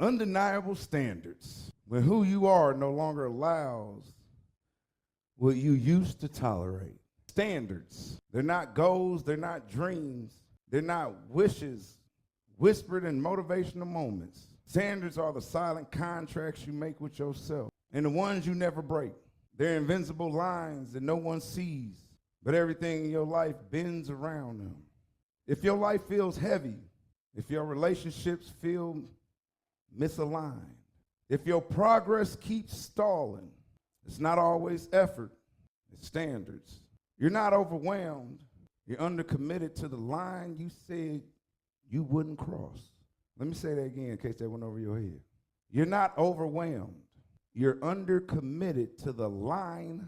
Undeniable standards. When who you are no longer allows what you used to tolerate. Standards. They're not goals, they're not dreams, they're not wishes whispered in motivational moments. Standards are the silent contracts you make with yourself and the ones you never break. They're invincible lines that no one sees, but everything in your life bends around them. If your life feels heavy, if your relationships feel misaligned, if your progress keeps stalling, it's not always effort, it's standards. You're not overwhelmed, you're undercommitted to the line you said you wouldn't cross. Let me say that again in case that went over your head. You're not overwhelmed, you're undercommitted to the line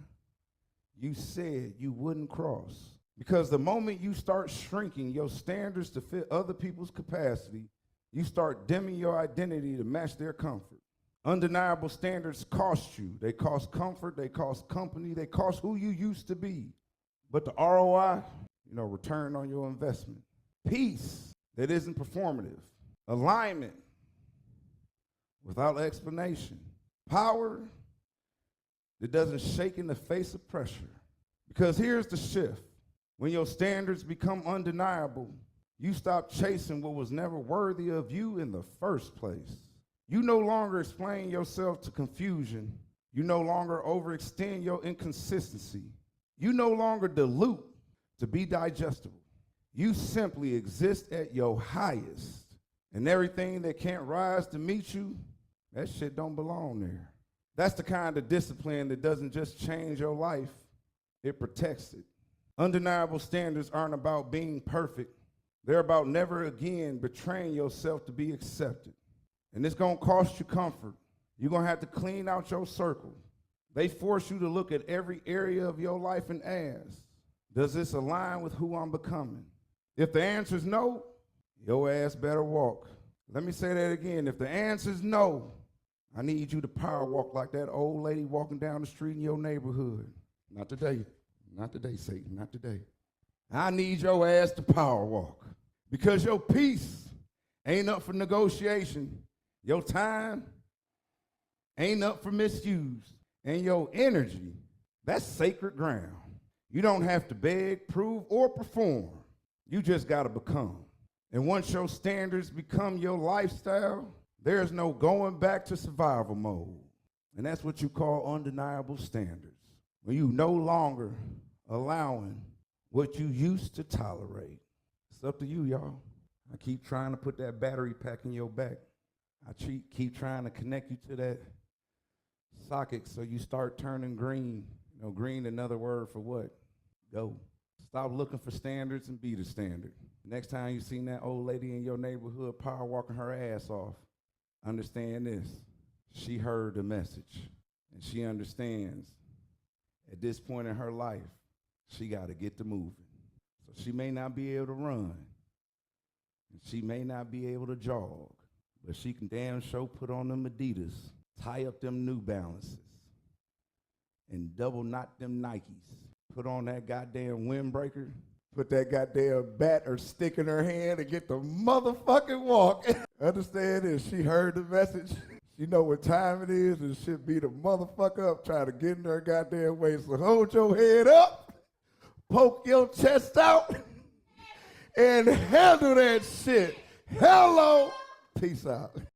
you said you wouldn't cross. Because the moment you start shrinking your standards to fit other people's capacity, you start dimming your identity to match their comfort. Undeniable standards cost you. They cost comfort, they cost company, they cost who you used to be. But the ROI, return on your investment. Peace that isn't performative. Alignment without explanation. Power that doesn't shake in the face of pressure. Because here's the shift. When your standards become undeniable, you stop chasing what was never worthy of you in the first place. You no longer explain yourself to confusion. You no longer overextend your inconsistency. You no longer dilute to be digestible. You simply exist at your highest. And everything that can't rise to meet you, that shit don't belong there. That's the kind of discipline that doesn't just change your life, it protects it. Undeniable standards aren't about being perfect. They're about never again betraying yourself to be accepted. And it's gonna cost you comfort. You're gonna have to clean out your circle. They force you to look at every area of your life and ask, does this align with who I'm becoming? If the answer is no, your ass better walk. Let me say that again. If the answer is no, I need you to power walk like that old lady walking down the street in your neighborhood. Not today. Not today, Satan, not today. I need your ass to power walk because your peace ain't up for negotiation. Your time ain't up for misuse. And your energy, that's sacred ground. You don't have to beg, prove, or perform. You just got to become. And once your standards become your lifestyle, there's no going back to survival mode. And that's what you call undeniable standards. When you no longer allowing what you used to tolerate. It's up to you, y'all. I keep trying to put that battery pack in your back. I keep trying to connect you to that socket so you start turning green. Green, another word for what? Go. Stop looking for standards and be the standard. Next time you seen that old lady in your neighborhood power walking her ass off, understand this. She heard the message, and she understands at this point in her life, she got to get to moving. So she may not be able to run, and she may not be able to jog, but she can damn sure put on them Adidas, tie up them New Balances, and double knot them Nikes. Put on that goddamn windbreaker, put that goddamn bat or stick in her hand and get the motherfucking walk. Understand this, she heard the message. She know what time it is and she'll beat a motherfucker up trying to get in her goddamn way. So hold your head up, poke your chest out, and handle that shit. Hello, peace out.